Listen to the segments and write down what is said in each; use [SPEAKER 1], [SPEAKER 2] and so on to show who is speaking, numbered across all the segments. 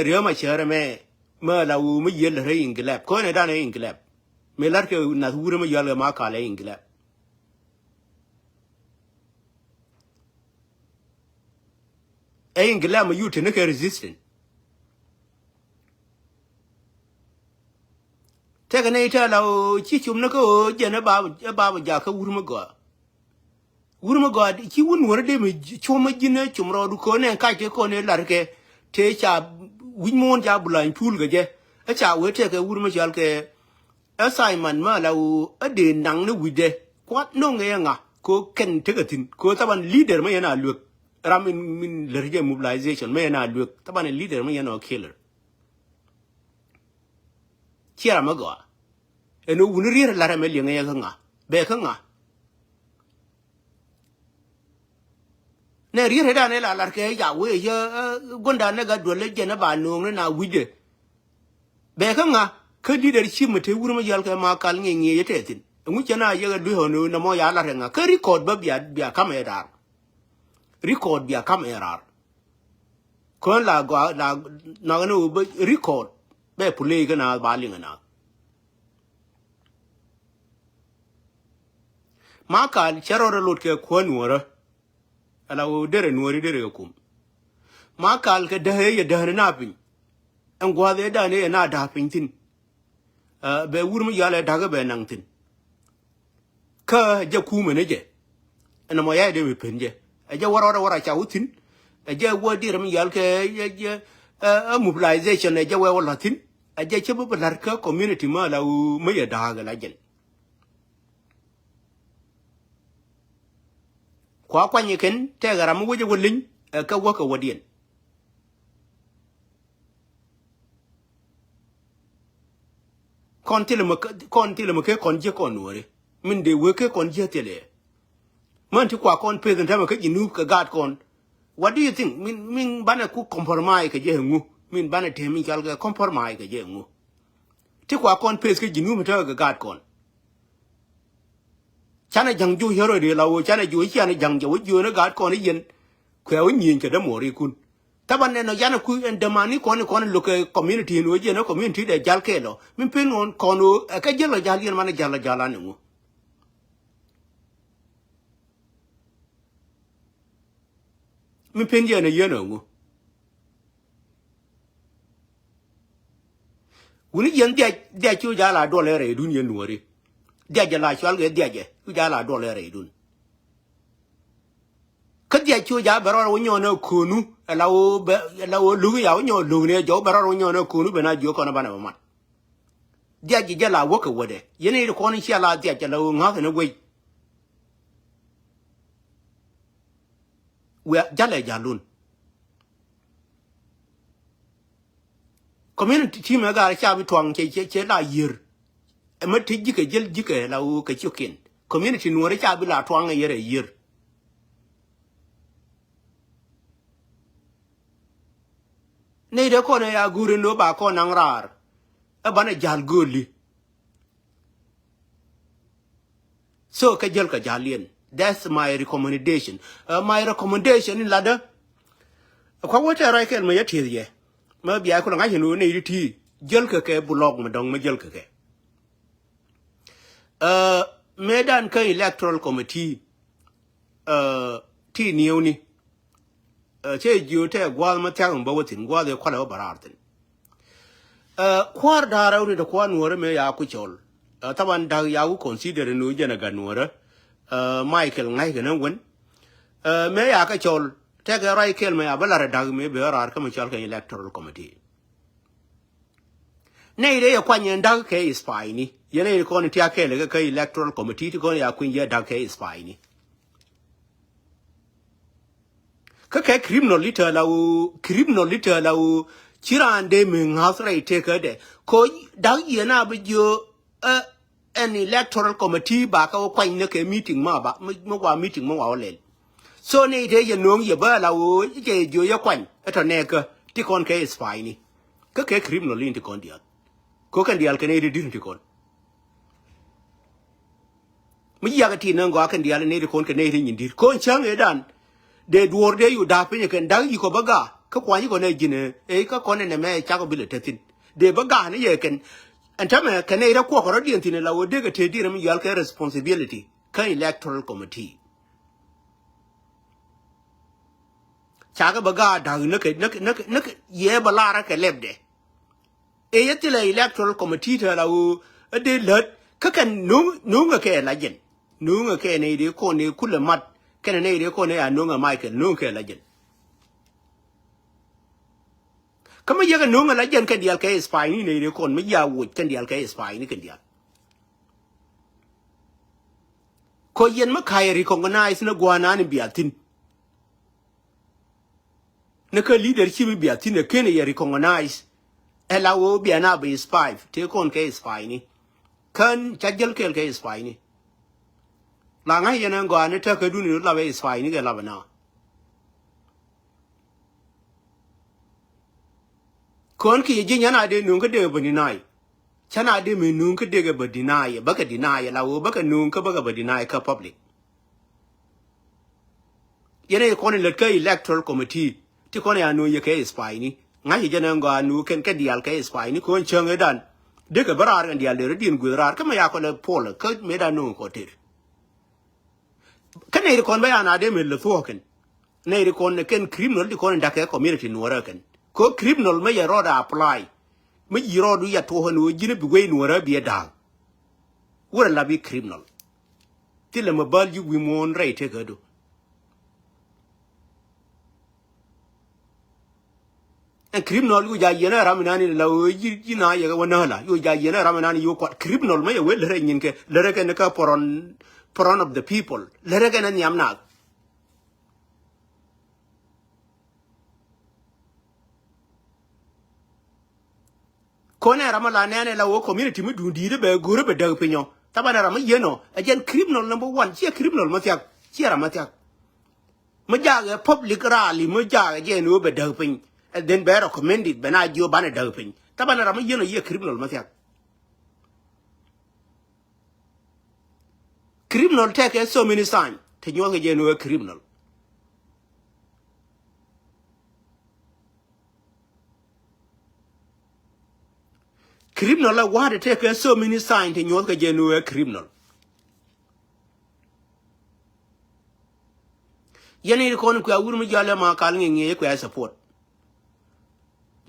[SPEAKER 1] เรือมาเชื่อแม่เมื่อเราไม่เยอะเลยอิงกลับคนในด้านอิงกลับเมื่อลัดก็นาทูร์ไม่เยอะเลยมาขายอิงกลับอิงกลับมาอยู่ที่นั่นก็ resistant ถ้ากันในถ้าเราชี้ชุมนั่นก็เจนบ้าอยากเขาวูร์มาก่อนที่วุ่นวายเดี๋ยวมันชมมาจินเนี่ยชมเราดูคนเนี่ยใครจะคนเนี่ยหลักแกเทชาวิมอนจะบุหรี่พูลก็เจ้าชาเวทก็วูร์มาจัลแกassignment มาเราเดินนั่งในวิดีโอวัดน้องเองอ่ะก็เข็นเทกตินก็ตะวัน leader ไม่ยันอาลูกรามินเลร์เจ mobilization ไม่ยันอาลูกตะวัน leader ไม่ยันอา killer เชื่อมั้ยก็เอ็นวุ่นเรียร์ลาร์ไม่เลี้ยงยังอ่ะเบะยังอ่ะเนี่ยเรียร์ได้เนี่ยลาร์แกยาวเว้ยกุนดานเนี่ยก็ดูแลเจนบ้านน้องเนี่ยน่าวิดีเบะยังอ่ะคือ leadership มันเทวูร์มาจัลแกมาคัลเงี้ยเทตินงูชนะยังก็ดูหัวนู้นน้ำมันยาลาร์งอ่ะคือ record แบบเบียคำเอราร์ record เบียคำเอราร์คนละก็นักนู้น record แบบพูดเลยกันนะบาลิงกันนะมาคัลเชื่อเราหลุดแค่คนนัวร์เราเดินนัวรีเดินก็คุ้มมาคัลก็เดินน่าพิงอังกว่าเดินเนี่ยน่าด่าพิงทินเบวูร์ไม่ยาเลยด่าก็เบนังทินก็จะคุ้มเหมือนเจ๊อันนั้นไม่ใช่เดี๋ยวมีเพื่อนเจ๊จะวาระเจ้าทินจะว่าดีเราไม่ยาเลยmobilization จะว่าวันละทินจะเชื่อว่าเป็นหลักก็ community มาเราไม่อยากด่ากันละเจนขวาควันยังเข็นแต่กระมังว่าจะวันลิงก็ว่าก็วันเดียนคนที่เราไม่เคยคนเยอะคนหนูเลยมันเดี๋ยวเคยคนเยอะเท่าเลยมันที่กว่าคนเพื่อนทำมันก็ยินูกับกาดคน what do you think มินบ้านกู compromise กับเยอะงูมินบ้านเทมิกันก็ compromise กับเยอะงูที่กว่าคนเพื่อนก็ยินูมันเท่ากับกาดคนฉันน่ะยังอยู่เฮโร่เดียวเราฉันน่ะอยู่ที่ฉันน่ะยังอยู่ในกาดคนนี่ยันแขวะยิงจะได้หมดเลยคุณถ้าวันนี้เราอยากจะคุยอันเดมานี่คนลูกคอมมูนิตี้นู้นยันคอมมูนิตี้เดียจัลเคโลมินเป็นคนนู้นก็จัลจัลยันมันจัลจัลนั่นงูมินเป็นยันยันงูวันนี้ยันเดียช่วยจัลลาดอลลาร์ดุนยันนัวรีเดียจัลลาช่วยเดียช่วยจัลลาดอลลาร์ดุนก็เดียช่วยจัลลาบาร์วันยอนคูนูเราลูกยาวนยอนลูกเนี่ยจ่อบาร์วันยอนคูนูเป็นอะไรจ่อคนบ้านเรามันเดียจัลลาวักวัดเดยันนี่คนที่จัลลาเดียจัลลาง่ายนะเว้ยเว้ยจัลลาจัลลุนcommunity ที่มันก็ชาบิทวงเชลายีร์มันที่จิกเจลจิกเราก็ชิวกิน community นัวชาบิลาทวงยีร์นี่เด็กคนเนี่ยกูเรียนรู้บางคนนั่งรอบ้านจัลกูลี so ก็จัลก็จัลเลียน that's my recommendation my recommendation นี่ละเด้อความว่าจะอะไรกันไม่ยัดทีเดียเมื่อบียคนละง่ายเห็นรู้ในที่จัลก็แค่บุลล็อกมันดองไม่จัลก็แค่เมื่อด้านก็ electoral committee ที่นิวนี่เช่ยูเท่กว่ามาเที่ยวบ่าวถิ่นกว่าเดี๋ยวคนเราบาราร์ตินควาดาราเนี่ยควานัวร์ไม่อยากคุยชอลถ้าวันดาวยากคอนซีเดอร์นู้นจะนักนัวร์ไมเคิลง่ายกันนะวันไม่อยากชอลแต่ก็ไรเคิลไม่อยากบลาร์ดาวไม่เบื่อราร์ก็มาชอลกัน electoral committee นี่เดี๋ยวคนยังดาวแค่สปายนี่ยันนี่คนที่อยากแค่เลยก็ electoral committee ที่คนอยากคุยยังดาวแค่สปายนี่ก็แค่คริมโนลิเตอร์เราชิรานเดมิงฮาสไรเทคเดก็ดาวยันน่ะไปอยู่an electoral committee บ้าก็ควายเนี่ยแค่ meeting มาบ้าเมื่อวาน meeting เมื่อวานเลยส่วนนี้เดี๋ยวยันน้องอย่าบ้าเราจะอยู่ยังควายแต่เนี่ยก็ที่คนแค่สปายนี่ก็แค่คริมโนลินที่คนเดียวก็คนเดียวกันนี่ดีที่คนไม่อยากที่นั่งก็คนเดียวนี่ที่คนกันนี่ที่ยินดีคนช่างเอดันเดี๋ยวดูเดี๋ยวอยู่ดาเป็นอย่างกันดังอีกก็บ้า ka kwa ni ko ne jine e ka ko ne me cha ko bile tetin de ba ga ne ye ken antame kan ne ra ko ko rodin tin la wo de ga te dire mi yal ka responsibility ka electoral committee cha ga ba ga da ne ke ye ba la ra ka lebde e yeti la electoral committee ta la wo de let ka kan nu nga ke la jen nu nga ke ne de ko ne kula mat kan ne de ko ne ya nu nga michael nu ke la jen kama yaga nu nga la jen ka dial ka spy ni ne de ko me ya wo kan dial ka spy ni kan dial ko yen ma kai recognize na gwana ni biatin na ka leadership biatin ne ken ya recognize ela wo biana be spy te kon ka spy ni kan chajal kel ka spy ni la nga yen ngo ne ta ka du ni la be spy ni ga la bana kon ki ji nyana de nu ka de bani nai chana de me nu ka de ga badi nai ba ka deny la wo ba ka nu ka ba ga badi nai ka public yene ko ne le ka electoral committee ti ko ne anu ye ka spy ni nga ji jana ngo anu ken ka dial ka spy ni ko chang edan de ka barar kan dial de din gurar ka ma ya ko le pol ka me da nu ko tir kan ne ko ba ya na de me le fo ken ne ko ne ken criminal di ko ne da ka community nuora ken ko criminal me ya roda apply me yiro du ya to hanu jine bi we nuora bi da wora la bi criminal ti le ma bal yu wi mon right te ka do en criminal yu ja yena raminani la o ji na ya wona la yu ja yena raminani yu ko criminal me ya we le nyin ke le ke ne ka poron of the people le ke ne nyam na ko ne ramala ne la wo community mu dundi de be gore be dag pinyo tabana ram yeno ajen criminal number 1 chi criminal ma tiak chi ram tiak ma ja public rally ma ja je no be dag pin and then be recommended bana jo bana dag pin tabana ram yeno ye criminal ma tiak criminal take so many sign te nyo ge je no criminal criminal la wa de take so many sign te nyo ge je no criminal yene ko ko awur mi jale ma kal ngi ko support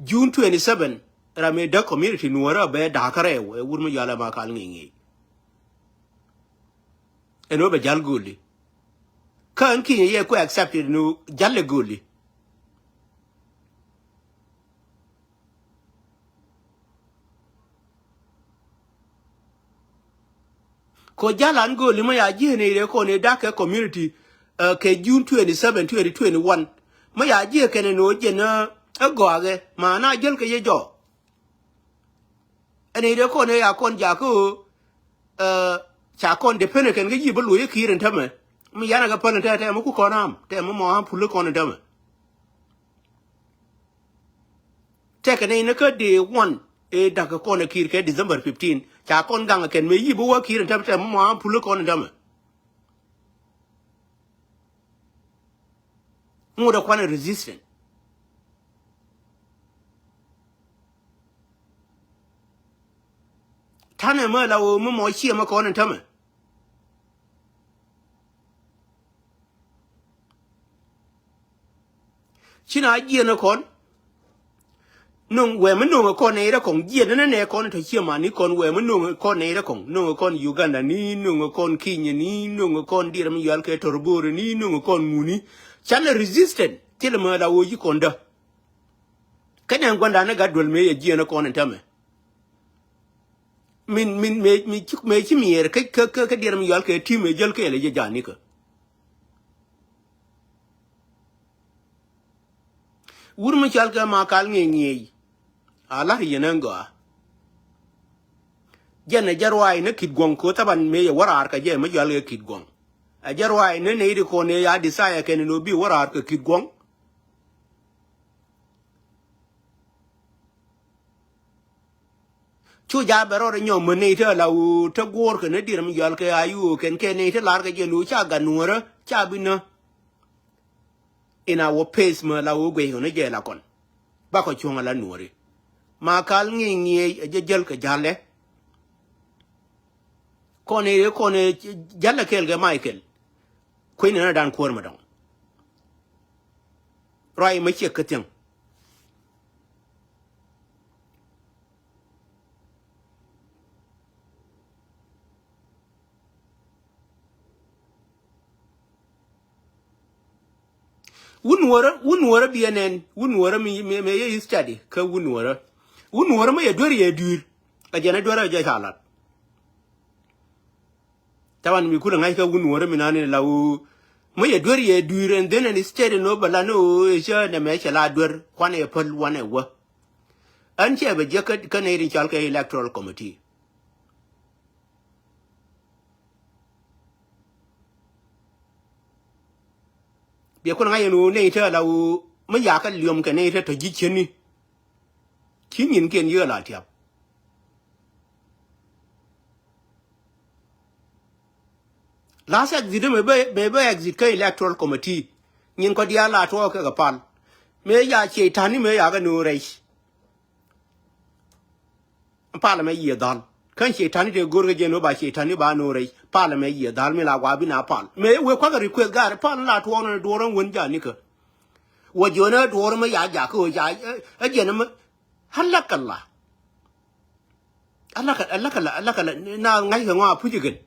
[SPEAKER 1] June 27 rame da community nuora be da kare awur mi jale ma kal ngi eno be jal goli kan ki ye ko accepted no jalle goli ko jalan goli ma ya ji ne ko ne da ka community ke June 27 2021 ma ya ji ke ne no je na agoage ma na jel ke ye jo ene de ko ne ya kon ja ko cha kon de pene ken ge yi bu ye kiren tame mi yana ga pene te mu ku ko nam te mu mo han pulu ko ne tame te ke ne ka de 1 e da ka ko ne kir ke December 15 cha kon gang ken me yi bu wa kiren tame te mu mo han pulu ko ne tame mu da kwana resistant tane ma la wo mu mo chi ma ko ne tame china ji na kon nung we mu nung ko ne ra kon ji na ne kon to chi ma ni kon we mu nung ko ne ra kon nung kon Uganda ni nung kon Kenya ni nung kon dir mi yal ke torbore ni nung kon muni chana resistant til ma la wo ji kon da kanya gwanda na gadwal me ya ji na kon tame min me chi mi er ka dir mi yal ke ti me jel ke le je jani ka wur mi chal ka ma kal ngi ala yenanga jana jarwai ne kidgon ko taban me ya warar ka je ma yal ke kidgon a jarwai ne ne ko ne ya desire ken no bi warar ka kidgon chu ja bero re nyom ne te la u te gor ke ne dir mi yal ke ayu ken ne te lar ka je nu cha ga nuora cha bi na in our pace ma la wo gwe no je la kon ba ko chunga la nuori ma kal ngi jel ka jale kone jalla kel ga Michael ko ni na dan ko ma don rai ma che katin wunwara bienen wunwara me ye study ka wunwara me ye dori ye dur ka jana dora je halat tawan mi kula ngai ka wunwara mi nani lawu me ye dori ye dur and then and study no bala no je na me chala dor kwane pal wane wa an che be je ka ne ri chal ka electoral committee bi ko ngai no ne ta lawu me ya ka liom ka ne ta to ji cheni kin yin ken ye la tiap last exit me be exit ka electoral committee nyin ko dia la to ka pal me ya che tani me ya ga no reis pal me ye dal kan che tani de gorga je no ba che tani ba no reis pal me ye dal me la wa bi na pal me we kwa ga request ga pal la to no do ron won ja ni ka wo jo na do me ya ja ko ja a je na me halakalla alaka na ngai ga wa pu ji gen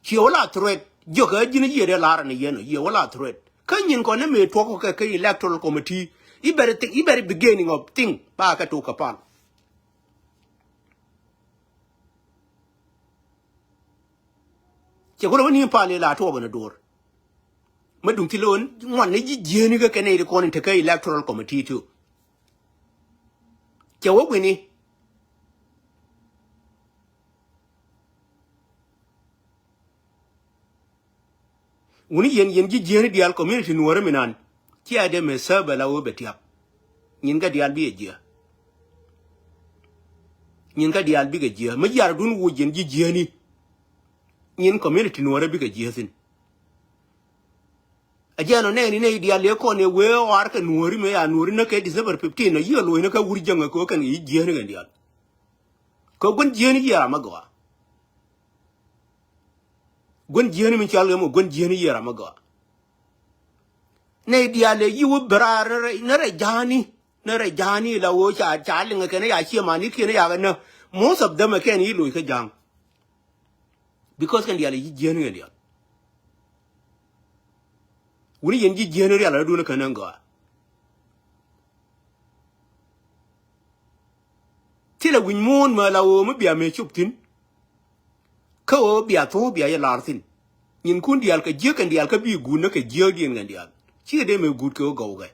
[SPEAKER 1] chi wala threat jo ka jini ye de la ran ye no ye wala threat kan yin ko ne me to ko ka electoral committee I better beginning of thing ba ka to ka pan che ko ni pa le la to ba na dor ma dum ti lon ngwan ne ji je ni ka ne ko ni te ka electoral committee tu che wo ni wuni yen ji je ni dial community nuore minan ti ade me saba la wo betiap nyin ga dial bi je nyin ga dial bi ga je ma yar dun wo yen ji je ni nyin community nuore bi ga je sin ajano ne dial le ko ne we war ka nuori me ya nuori na ke December 15 no ye lo ne ka wuri janga ko kan yi je ni ga dial ko gun je ni ya magwa gun je ni min chal mo gun je ni ya magwa ne diale yiwu brarare na re jani la wo cha linga kene ya chi mani kene ya na most of them can yi lo ka jang because kan diale yi jeni ndia wuri yen ji jeni ya la do na kanan ga tila win mon ma la wo mu biya me chuptin ko biya to biya ya lartin yin kun dial ka je kan dial ka bi gu na ka je di ndia chi de me good ko go ga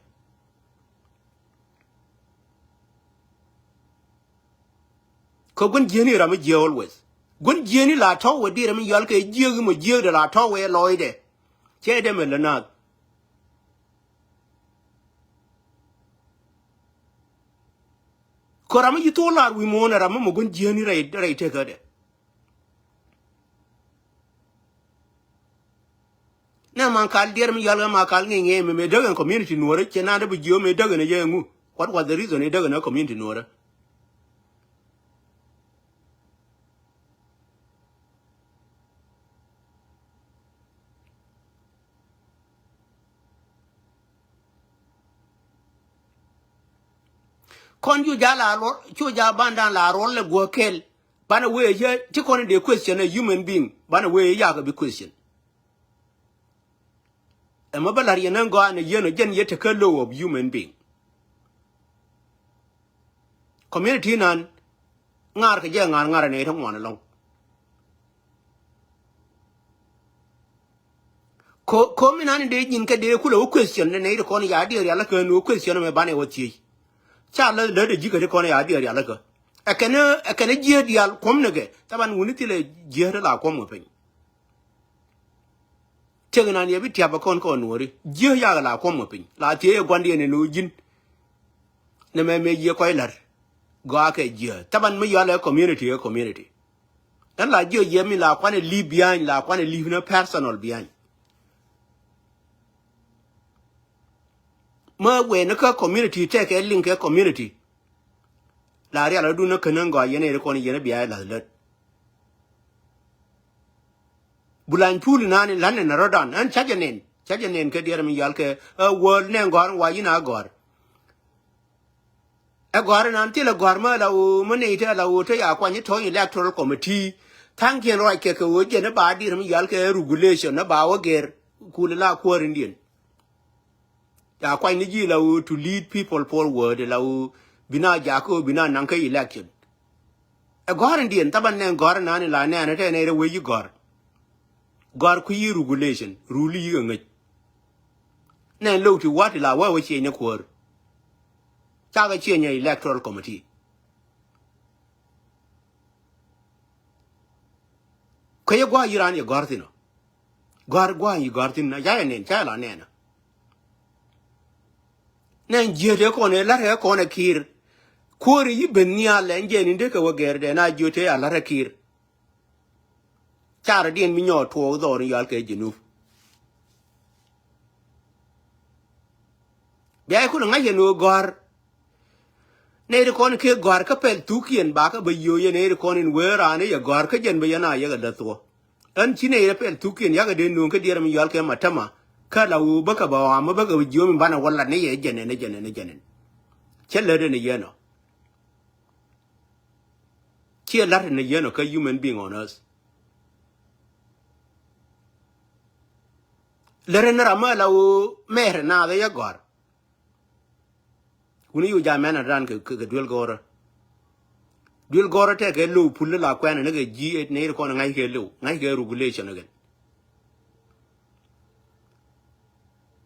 [SPEAKER 1] ko gun jeni ra me je always gun jeni la to we di ra me yal ka je mo je de la to we loide che de me la na ko ra me yito la wi mo na ra mo gun jeni ra te ka de na man kal der mi yal ma kal nge me dagan community nuore che na da bu jio me dagan ye ngu what was the reason e dagan community nuore kon ju jala ro chu ja bandan la ro le go kel bana we je ti kon de question a human being bana we ya ga bi question e ma balar yenan go an ye no jen ye te kallo of human being community nan ngar ka je ngar ne thong wan long ko mi nan de jin ka de ku lo question ne de kon ya de ya la ka no question me bana wo ti cha la de ji ka de kon ya de ya la ka akana je dial kom ne ge taban woni ti le je la kom mo pen tegna ne bi tia ba kon ko nori je ya la kom mo pen la tie gwande ne no jin ne me je ko lar go aka je taban mi ya la community dan la je mi la kwane libian la kwane live na personal bian ma we na ka community take a link a community la ria la du na kanan go yene re ko ni yene biya la le bulan pul na ni lan na rodan an chajanen ke dier mi yal ke world ne gor wa yina gor a gor nan ti la gor ma la u mo ne te la u te ya kwa ni to electoral committee tang ken roi ke ko je na ba dir mi yal ke regulation na ba wa ger kulila ko rindien ya kwa ni ji la u to lead people forward la u bina ja ko bina nan ka election a gor indien taban ne gor nan la ne te ne re we yi gor ku yi regulation rule yi ngai ne lo ti wat la wa we che ne ko cha ga che ne electoral committee ko ye gwa iran ye gor tino gwa yi gor tin na ya ne cha la ne na ne je de ko ne la re ko ne kir ko ri yi ben ya le nje ni de ka wa ger de na ju te ya la re kir cha ra dien mi nyo to do ri yal ke jinu bia ko nga ye no gor ne de ko ne ke gor ka pel tu kien ba ka ba yo ye ne de ko ne we ra ne ye gor ka jen ba ya na ye ga da to an chi ne pel tu kien ya ga de no ka dier mi yal ke matama ka la u ba ka ba wa ma ba ga jo mi ba na wala ne ye jene che le de ne ye no che la ne ye no ka human being on us le re na ma la u mer na de ye gor kuni yu jamana ran ke duel gora te ke lu pulle la kwana ne ke ji ne ko ngai ke regulation again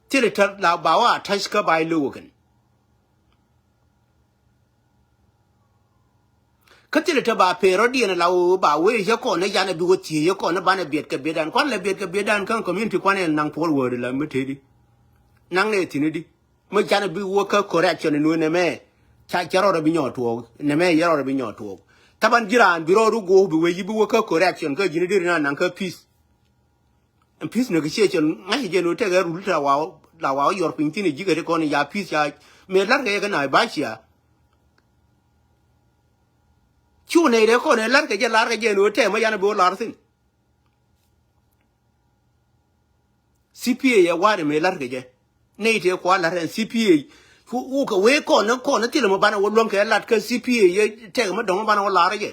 [SPEAKER 1] tire tar la bawa tash ka bai lu again ka tire ta ba pero di na la ba we je ko ne jana bi woti ye ko ne ba ne biet ke biedan kon le biet ke biedan kan community kwane nang pol word la metedi nang ne tinidi mo jana bi wo ka correction no ne me cha charo bi nyoto ne me yaro bi nyoto taban jiran biro ru go bi we yi bi wo ka correction ka jini dir na nan ka peace and peace negotiation ngai je no te ga ru ta wa la wa yor pin tin ji ga ko ne ya peace ya me lar ga na ba sia chu ne de ko ne lar ga je lar ga je no te mo yana bo lar sin CPA ya wa de me lar ga je ne te ko la ren CPA ku ka we ko na ti le mo bana wo lon ke lat ka CPA ye te mo dong bana wo la re ye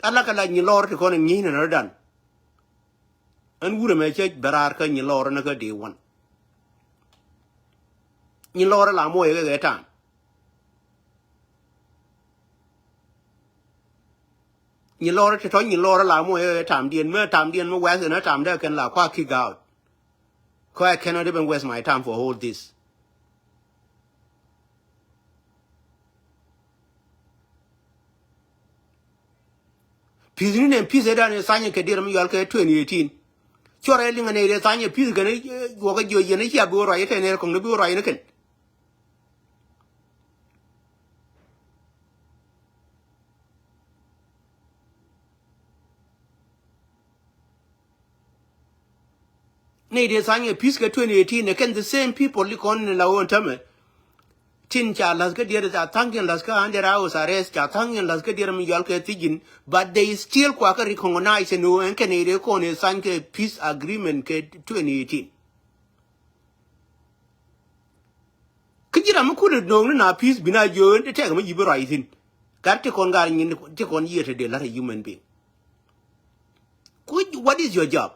[SPEAKER 1] ala ka la ni lor ko ni na dan an wure me che barar ka ni lor na ka de won ni lor la mo ye ga tan ni lor te to ni lor la mo ye tam dien mo wa na tam da kan la kwa kick out. I cannot even waste my time for all this. Peace and peace and sign ke dir mi yal ke 2018. Chora linga ne sign peace gane wo ga jo yene ya bo ra yete ne ko ne bo ra yene ken. Ne de sign peace ke 2018 ne ken the same people li kon la won tame. Tin cha las ke dir ta tangin las ka under house arrest cha tangin las ke dir mi yal ke tijin but they still kwa ka recognize no en ken ne ko ne sign ke peace agreement ke 2018. Kijira mu ku no na peace bina jo te te ma yibo ra isin. Gar te kon gar nyin te kon yete de la human being. What is your job?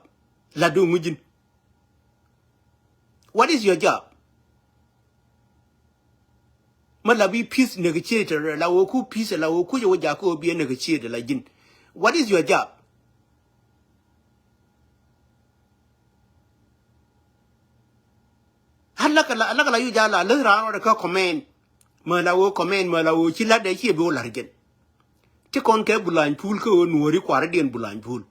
[SPEAKER 1] La do mujin. What is your job? Malabi peace negotiator la woku peace la woku yo jako bi negotiator la jin. What is your job? Halaka yu jala le ra ka comment. Ma wo comment ma la wo chila de chi bo la gen. Ti kon ke bulan pool ko nuori kwara den bulan pool.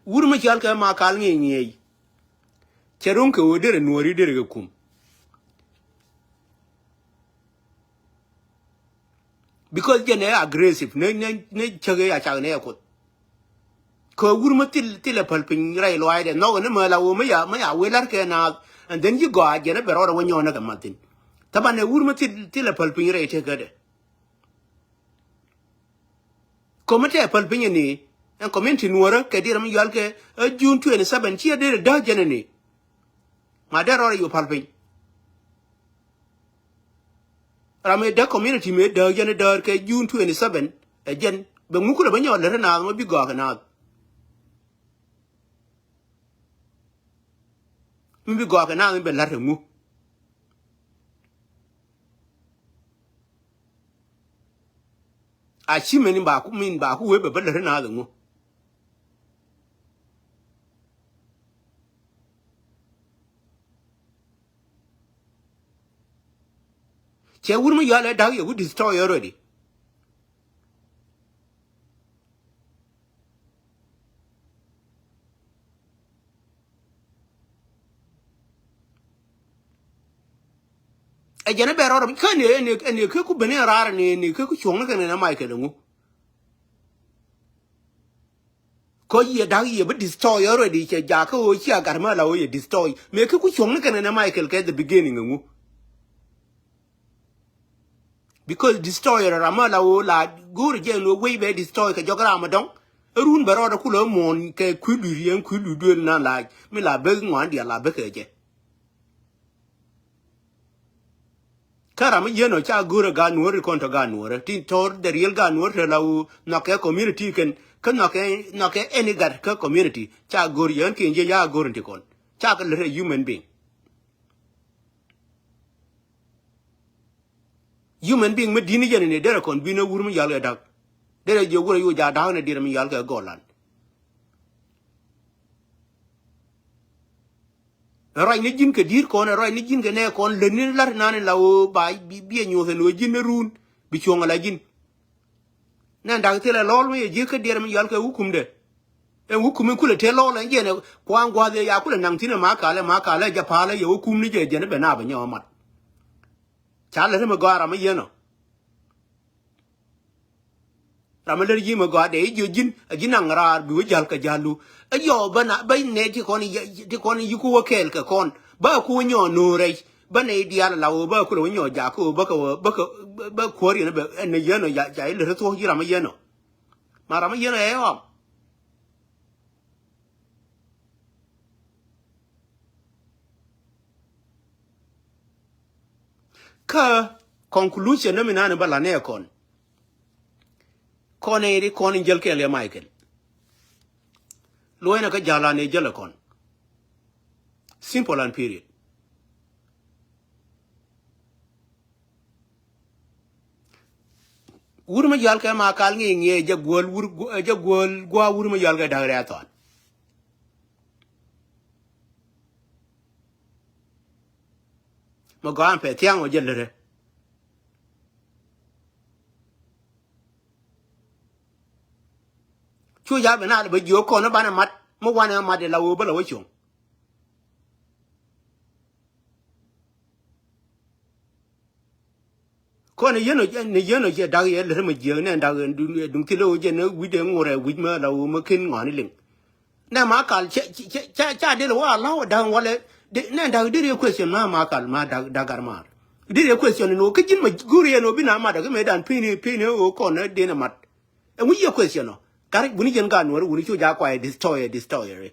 [SPEAKER 1] Wurma chal ka ma kal ngi Cherun ke odere nuori dere kum. Because they are aggressive, ne chage ya chage ne yakot. ko wurma til palpin rai loai de no ne ma la wo ma ya welar ke na and then you go again be ro wonyo na kamatin tabane wurma til palpin rai te gade ko mate palpin ni en community nuora ke dira mi yal ke June 27 chi de da jene ni ma da ro yo palpin rame da community me da jene da ke June 27 again be ngukula banyo le na mo bi go na mi go ka na be la remu a chi me ni ba ku min ba ku we be la na da mu che wurmu ya le da you destroy already a jana be ro ka ne ke ku bene rar ne ke ku chong na na mai ke ngu ko ye da ye be destroy already che ja ka o chi agar ma la o ye destroy me ke ku chong na na mai ke the beginning ngu because destroyer ramala o la gur je no we be destroy ka jogra ma don run be ro da ku lo mon ke ku du rien ku du na la mi la be ngwan dia la be ke je kara mi yeno cha gura ga nuor konto ga nuor tin tor the real ga nuor la u no ke community kan no ke any gar ka community cha gur yen kin je ya gur ti kon cha ka le human being me dini jene ne dere kon bino wurmu yal ga dak dere je gura yu ja da ne dire mi yal ga golan rai ni jin ke dir kon rai ni jin ke ne kon le ni lar nane la o ba bi nyu se no jin run bi chonga la jin nan da tele lol me je ke dire mi yal ga hukum de en hukum ku le te lol en je ne kwang gwa de ya ku le nang tine ma ka le ja pa le ye hukum ni je ne be na ba nyaw mat cha le me gwara me yeno ramaler yi ma gwa de jo jin ajinang rar bi wajal ka jalu ayo bana bay ne ti kon yiku wakel ka kon ba ku nyo no re bana dial la o ba ku lo nyo ja ku ba ko ri ne ba ne yeno ya ja ile to yi rama yeno ma rama yeno e o ka conclusion ne minane bala ne kon eri kon jel ke le Michael loena ka jala ne jela kon simple and period wurma yal ka ma kal ngi ngi jagol gwa wurma yal ga dagre aton mo gan pe tiang o jelere chu ya be na be jo ko na bana mat mo wana mat de lawo bala wo chung ko ne yeno je dag ye le me je ne dag dun ti lo je ne wi de ngore wi ma lawo ma kin ngani ling na ma kal cha de lo wa lawo dan wale de ne dag de question ma kal ma dagar ma de question no ke jin ma guri no bina ma dag me dan pini o ko na de na mat e wi ye question no kare buni jen ga no wuri chu ja kwa destroyer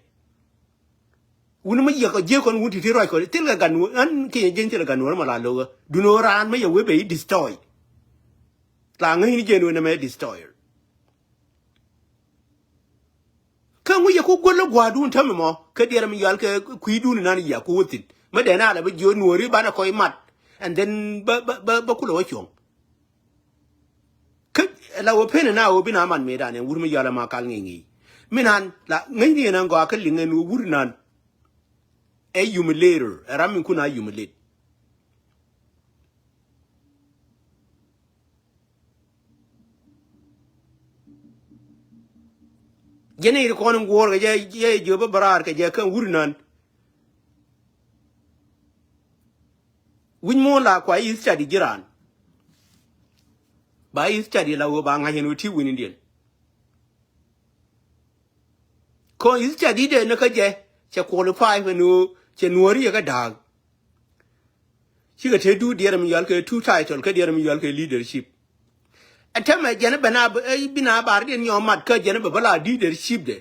[SPEAKER 1] wuni ma ye ko je kon wuti ti roi ko til ga nu an ki jen til ga nu ma la lo du no ran ma ye we be destroy la ngi ni je no na me destroyer kan wi ye ko golo gwa du tam mo ke dere mi yal ke ku du ni nan ya ko wutin ma de na la be jo nu ri bana ko mat and then ba ku lo chong ke la wo pene na wo bina man me da ne wuri mi yala ma kal ngi minan la ngi ni nan go akal ngi nu wuri nan a humiliator ramin kuna humiliate jene ko non wor ga je jo ba barar ka je kan wuri nan win mo la kwa yi study jiran ba yi study la wo ba nga hen ti win indien ko is cha di de na ka je cha qualify for no che Nuer ya ka dag chi ka te du de mi yal ke two title ka de mi yal ke leadership atama jana bana bina bar de nyomat ka jana bala leadership de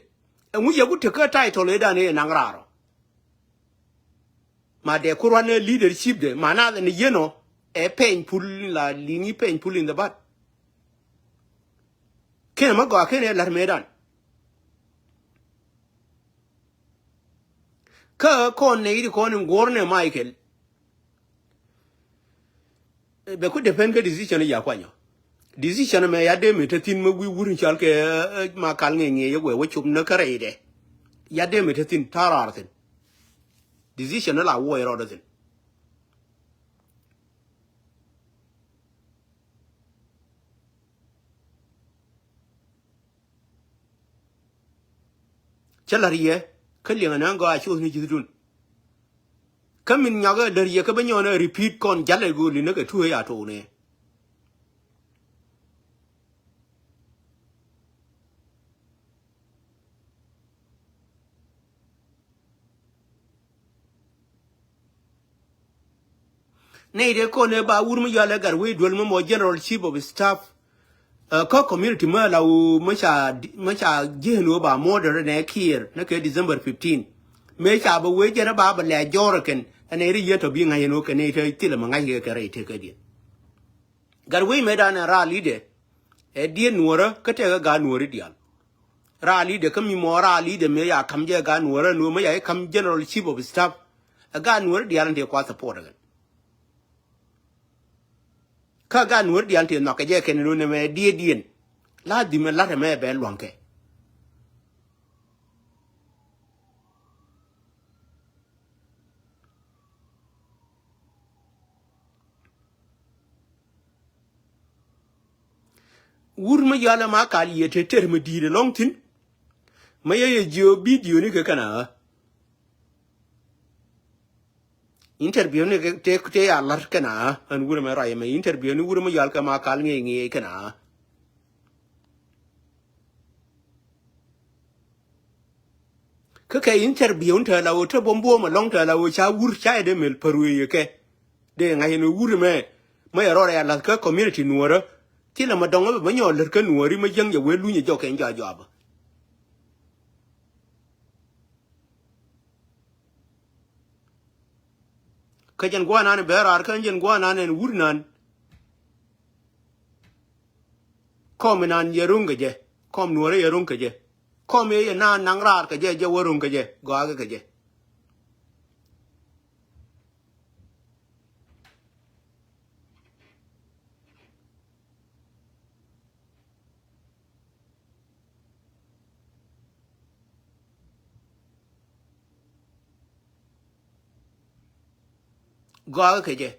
[SPEAKER 1] ngu ye ku te ka title e da ne na ngraro ma de kurwane leadership de mana ne yeno e painful la lini painful in the butt kene ma go kene lar medan ka ko ne ri ko ne gorne Michael be ku defend ka decision ya kwanyo decision me ya de me tatin ma wi wurin chal ke ma kal nge ye we chum na kare de ya de me tatin tarartin decision la wo ro de chalariye kallinga na go a chu ni jidun kamin nyaga der ye ka banyo na repeat kon jale go li na ka tu ya to ne ne de ko ne ba wurmu ya le gar we dol mo general chief of staff ko community ma la u ma cha jehno ba modern ne kier na ke December 15 me cha ba we jera ba le jorken ane ri yeto bi ngai no ke ne te tile ma ngai ke re te ke di gar we me dan ra lide e die nuora ka te ga nuori dial ra lide ka mi mo ra lide me ya kam je ga nuora no me ya kam general chief of staff ga nuori dial de kwa support ga ka ga nuori dial te no ke je ke no ne me die dien la di me la me be lonke wur ma yala ma kal yete ter me dire longtin ma ye jo video ni ke kana interview ni ke te ya lar kana an wur ma ray me interview ni wur ma yal ka ma kal nge kana ke interview ta la o te bombo ma long ta la o cha wur cha de mel paru ye ke de ngai no wur me ya ro ya la ka community nuora ti la ma dong ba nyo ler ka nuori ma jeng ye we lu ni jo ke nja job ka jan gwa nan be rar ka jan gwa nan wur nan kom nan ye runga je kom nuora ye runga je kom ye na nang rar ka je worun ka je ga ga je ga ga je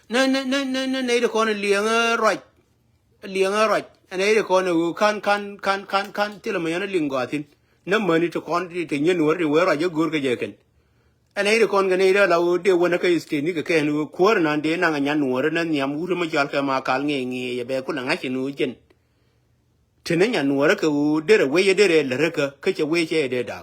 [SPEAKER 1] ne de kon lianga roj ane de kon u kan ti la ma yana lingo atin na mani to kon ti te nyen wor de wora je gur ga je ken ane de kon ga ne de la u de wona ka iste ni ga ken u kwor nan de na nya nuor na nyam ur ma jal ka ma kal nge ye be ku la nga chi nu jen tene nya nuor ka u de re we ye de re le ka che we che de da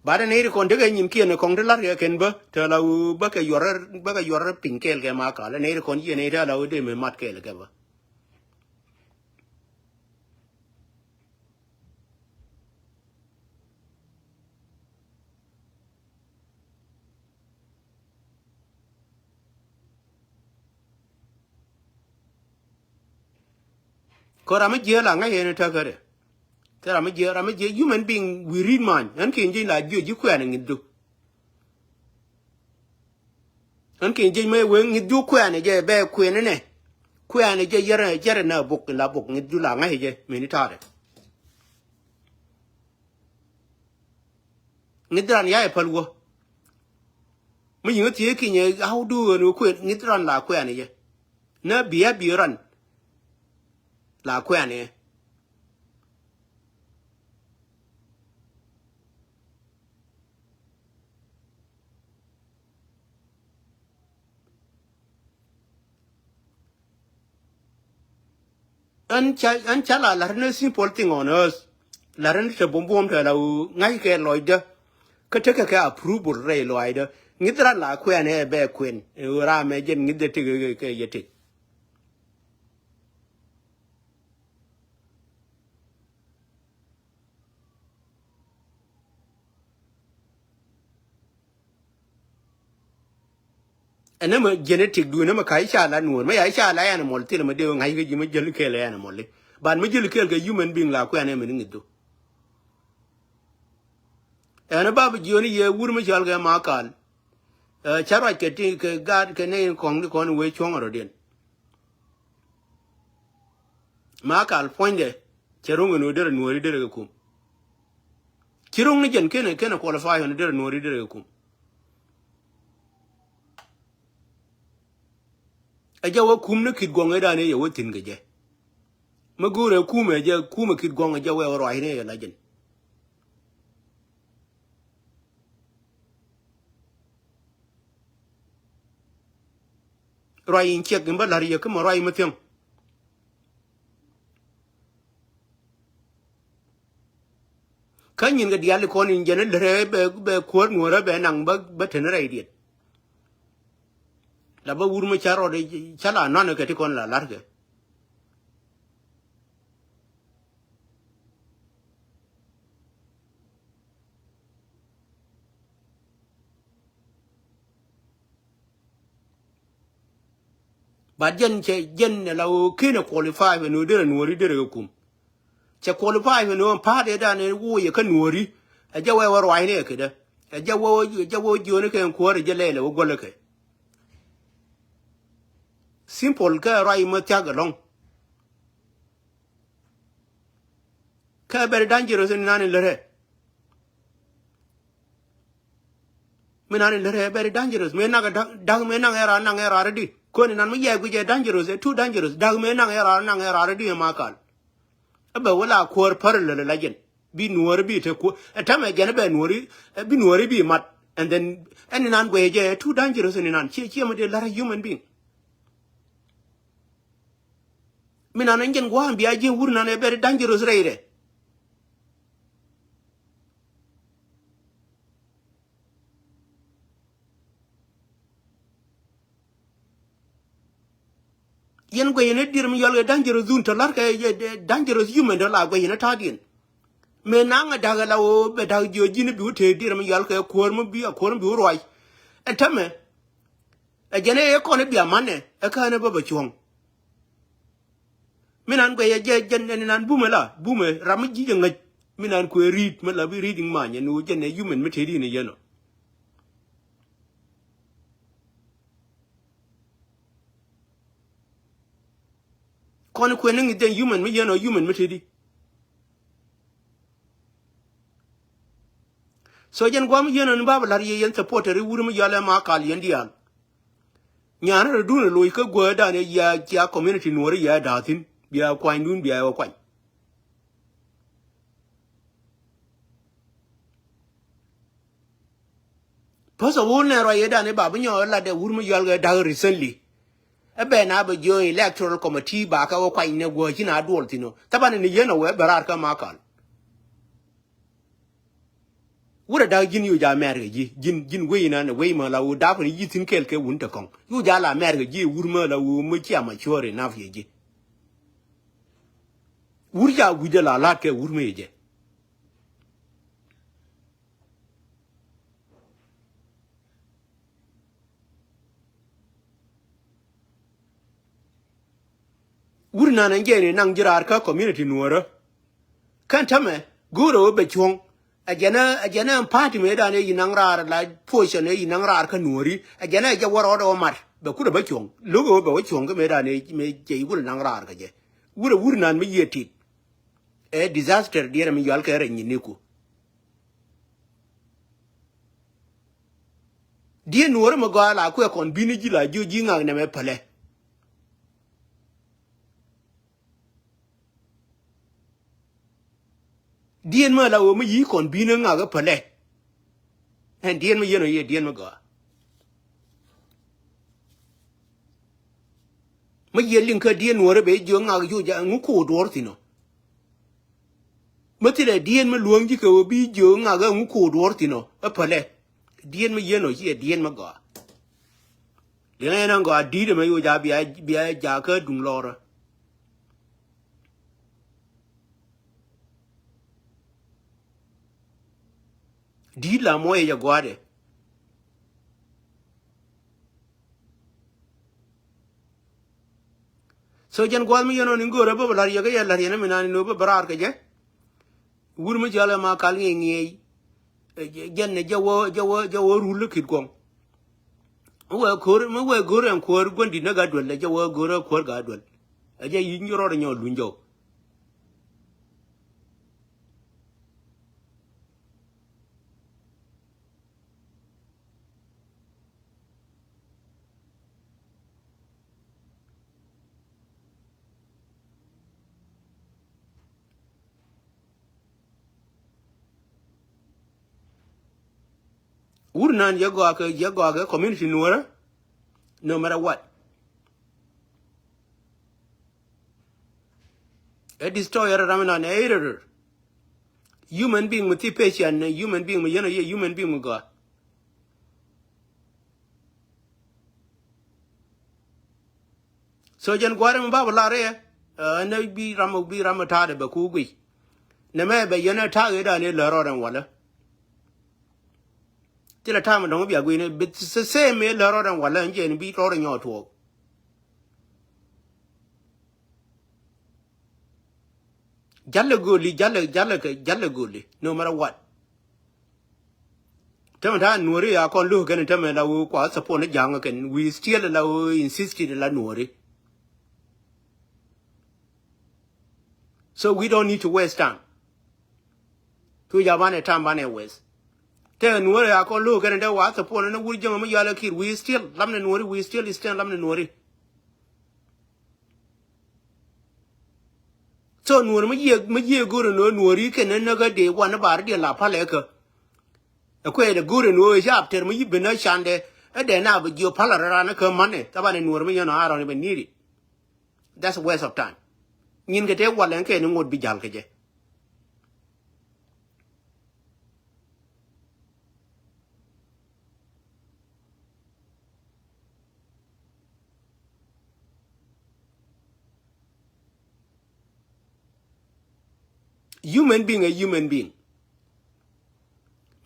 [SPEAKER 1] bada ne kon de nyim kien kon de lar ga ken ba ta la u ba ka yor pinkel ke ma ka la ne kon ye ne ta la u de me mat ke le ga ba ko ra ma je la nga ye ne ta ga de ra ma je human being we read man an kin je la ju ji kwa ne ngidu an kin je me we ngidu kwa ne je be kwa ne kwa ne je yere na buk la buk ngidu la nga je me ni ta de ngidran ya e palwo mi yin ti ki ne how do no kwa ngidran la kwa ne je na biya biran la kwa ne an chala la ne simple thing on us la ren te bom te la ngai ke loide ka te ka approval re loide ngidra la kwen e be kwen ra me jen ngide te ke yete ene ma genetic du ne ma kai cha la nuor ma ya cha la animal te ma de ngai ke ji ma jel ke la animal ban ma jel ke human being la kwen e me ngido ene babu joni ye wur ma chal ga ma kal chara ke ti ke gad ke ne kong ko we chong ro den ma kal poinde cherung no der nuori der ko kirung ni jen kene qualify on der nuori der ko aja wa kum ne kit gonga da ne ye wotin ge je magure kume je kuma kit gonga je we ro ahine la jen roi in chek ngba la ye ko roi matem kan yin ga dial ko ni jen le be ko nuora be nang ba ten re diet la ba wur ma charo de chala non ke ti kon la large ba jen la kine qualify we no der nuori der ko che qualify we no pa de da ne wo ye kan nuori aja we ro ahine ke de aja wo jone ke ko re je le wo gole ke simple ka rai ma tya ga long ka ber dangerous ni nan le re me nan le re ber dangerous me na ga dag me na era di ko ni nan me ye gu je dangerous too dangerous dag me na era di ma kal abe wala ko par le la jen bi nuor bi te ko atame jen be nuori bi nuori bi mat and then any nan go je too dangerous ni nan chi ma de la human being me nan ngen go am bi aje wur nan e ber dangerous reire yen go yen dir mi yol dangerous zun to lar ka dangerous human do la go yen ta din me nanga daga la o be dag jo jini bi te dir mi yol ka ko mo bi ko bi roi etame e jene e ko ne bi amane e ka ne baba chong minan go ye jen nan bume ram ji je ngaj minan ko read ma la bi reading ma ne no jene human me te di ne yeno kon ko ne ngi den human me yeno human me te di so jen gwam yeno ni baba lar ye yen supporter wuru mi yole ma kal yen dial nyana du ne loy ka go da ne ya community no ri ya da tin biya kwa ndun biya kwa poso wona ro ye da ne baba nyo la de wuru mi yole da recently ebe na ba jo electoral committee ba ka kwa ne go jina adol tino tabane ne yeno we barar ka ma kal wura da jin yu ja mer ji jin we na ne we ma la u da fa yi tin kel ke wun ta kong yu ja la mer ji wur ma la u mu chi ma chore na fi ji wur ja gu de la ke wur me je wur na nan je ne nan jirar ka community nuora kan tame guro be chong ajana party me da ne yinang rar la position ne yinang rar ka nuori ajana je woro do mar be ku be chong logo be chong me da ne me je wur nang rar ka je wur nan me yeti e disaster dire mi yal ka re ni ku die nuora mo ga la ku kon bini ji la jo ji ngang ne me pale dien ma la o mi yi kon bini nga ga pale en dien ma yeno ye dien ma ga ma ye linka dien Nuer be jo nga ju ja ngu ko dor tino ma tile dien ma luong ji ko bi jo nga ga ngu ko dor tino a pale dien ma ye no ye dien ma ga le na ga di de ma yo ja bia ja ka dung lor di la mo ya gwade so jan gwal mi yono ni ngora ba la ya ga ya la ya na mi na ni no ba barar ka je wur ma jala ma kal ngi ngi jan ne jawo rulu kit gong we gor en kor gondi na ga dol jawo gor kor ga dol aja yi nyoro de nyol lunjo wur nan ya ga community Nuer no matter what a destroyer ramana na error human being with patient human being you know human being go so jan gware ba la re na bi ramata de ba ku gwi na me be yana ta ga da ne la ro ran wala tila time don't be agwe ne bit se me la ro ran wala nje ni bi ro ran yo to jalle goli no matter what tama ta Nuer ya kon lu kan tama la wo kwa support ne jang kan we still la wo insisted la Nuer so we don't need to waste time to ya bane time bane waste te Nuer ya kon lu kan da wa support ne wur jang ma ya la kir we still lamne Nuer we still stand lamne Nuer so Nuer ma ye goro no Nuer kan na ga de wa na bar de la pale ka akwe de guru no sharp ter mi bina chande e de na bu jo pala rana ka mane ta bane Nuer mi yana aro ni beniri that's a waste of time nyin ke te walen ke ni ngod bi jal ke je human being a human being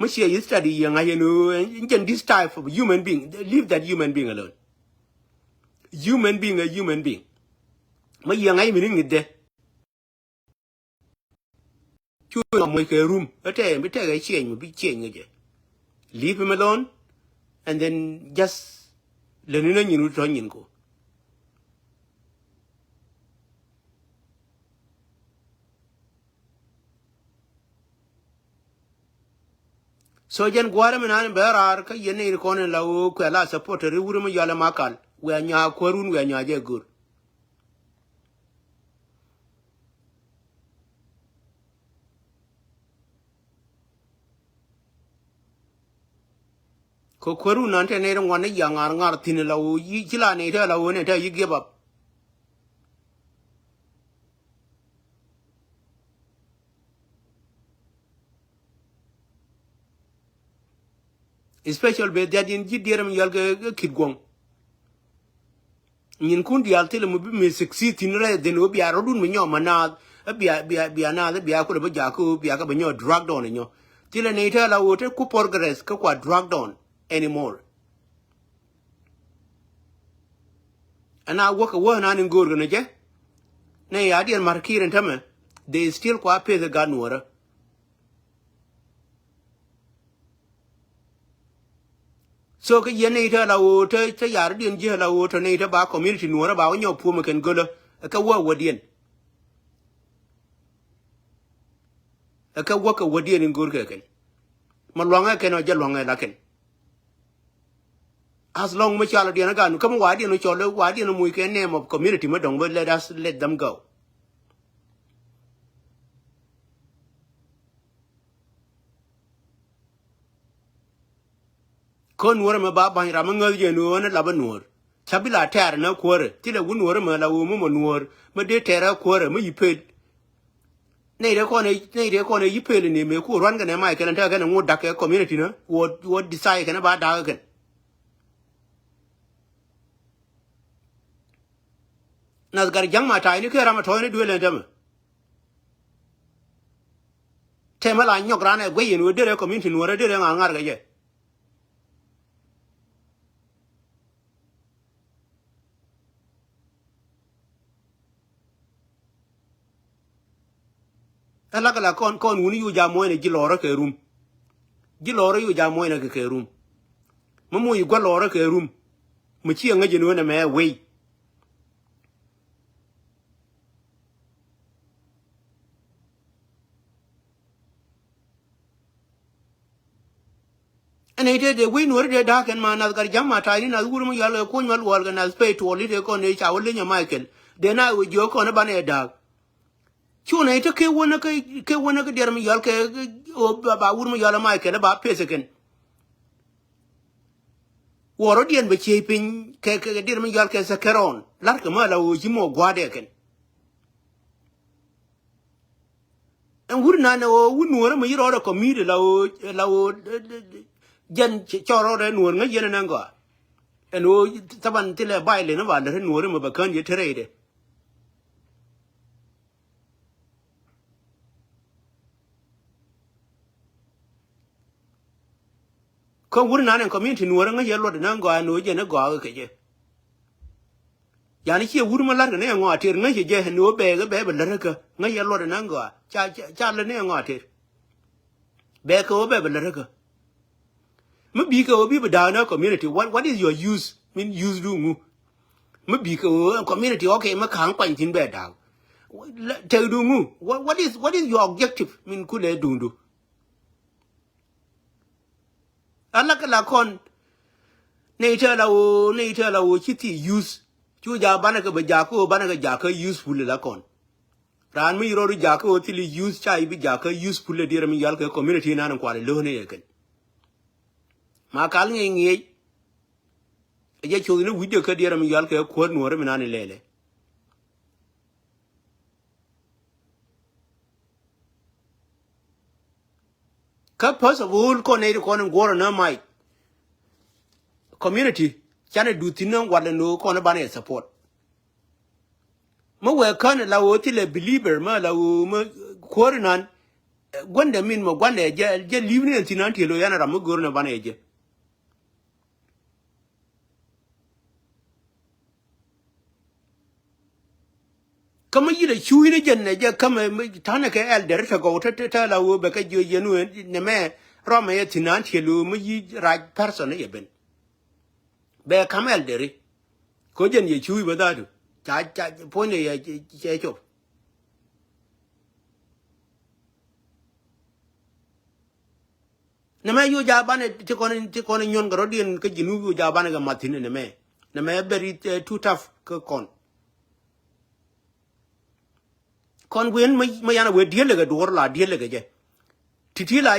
[SPEAKER 1] Monsieur, you study young, you know, and this type of human being, leave that human being alone. Human being a human being. My young, I mean it there. You make a room, a time, but take a change, be changed. Leave him alone, and then just learn you know, turn go. So jan gwara man berar ka yene ko ne lawo ko la support re wuru mu yala makal we nya korun we nya je gur ko korun nan te ne ron ne ngar tin lawo yi jila ne te lawo ne te yi give up special be that in jidiram yalga kidgong nyin kun dial tele mu bi me succeed tin re den obi arodun me nyoma na bia na bia ko be jako bia ka be nyo drug down nyo tele ne ta la wote ku progress ka kwa drug down anymore ana woka wo na nin gor gna je ne ya dial markiren tame they still kwa pay the ganwara so cái gì này la wo te yar dien je la wo te này te ba community Nuer ba nyo pu ma ken golo ka wo dien ka wo ka wo dien ngur ka ken ma longa ken o je longa la ken as long ma chala dien ga nu kam wa dien no cholo wa dien mu ke name of community ma dong but let them go kon Nuer ma ba ba ra ma ngal je nu na la ba Nuer chabila ter na kwore tile wunwore ma la wumu monwor ma de tera kwore ma yipel nei de kone yipel ni me ku ran ga ne mai kan ta ga ngu dak community na wo decide kan ba da kan na gar jang ma tai ni ke ra ma to ni duele dam tema la nyok ran e gwe yin wo de community nwore de ngar ga ye ala kala kon wuni yu ja moy ne giloro ke rum giloro yu ja moy ne ke rum mu yu gwaloro ke rum mu ci nga jinu ne me we ene de we no de da kan ma na gar jamma ta ni na wuru mu yalo ko nyal wal ga na spe to li de ko ne cha wolle nya michael de na we jo ko ne bane da chuna ita ke wona ke der mi yal ke o ba wuru mu yalo michael ba pese ken woro dien be chepin ke der mi yal ke sa keron lar ke ma la o jimo gwade ken en wurna na o wunu wora mu yiro ko mi de la o jen choro de nuor nga yen na ngo eno taban tile baile na ba de nuor ma ba kan je tere de ko wurna na community nuor nga yelo de na ngo no je na go ke je yani che wurma lar ne ngo ater nga je no be be le ka nga yelo de na ngo cha le ne ngo ater be ko be le ka maybe ko bi ba na community what is your use mean use do ngu maybe ko community okay ma khang kwan tin be da te do ngu what is your objective mean ku le do ala kala kon ne te la wo chiti use chu ja bana ka ba ja ko bana ka ja ka useful la kon ran mi ro ja ko ti use chai bi ja ka useful le dire mi yal ka community na nan kwale lo ne yeken ma kal ngi je chu ni video ka dire mi yal ka ko no re mi nan lele ka first of all ko ne ko nan goro na mai community chane du tinan wala no ko na bana support mo we kan la wo ti le believer ma la wo ma ko nan gwanda min mo gwanda je livni tinan ti lo yana ram goro na bana je kama yida chuwi ne jenne je kama tana ke elder ta go ta la wo be ka je yenu ne me roma ye tinan ti lo mo yi right person ye ben be kama elder ko jen ye chuwi ba da do cha po ne ye che chop ne me yu ja bane ti ko nyon garo dien ka jinu yu ja bane ga matine ne me beri too tough ko kon wen ma yana we diele ga dor la diele ga je titi la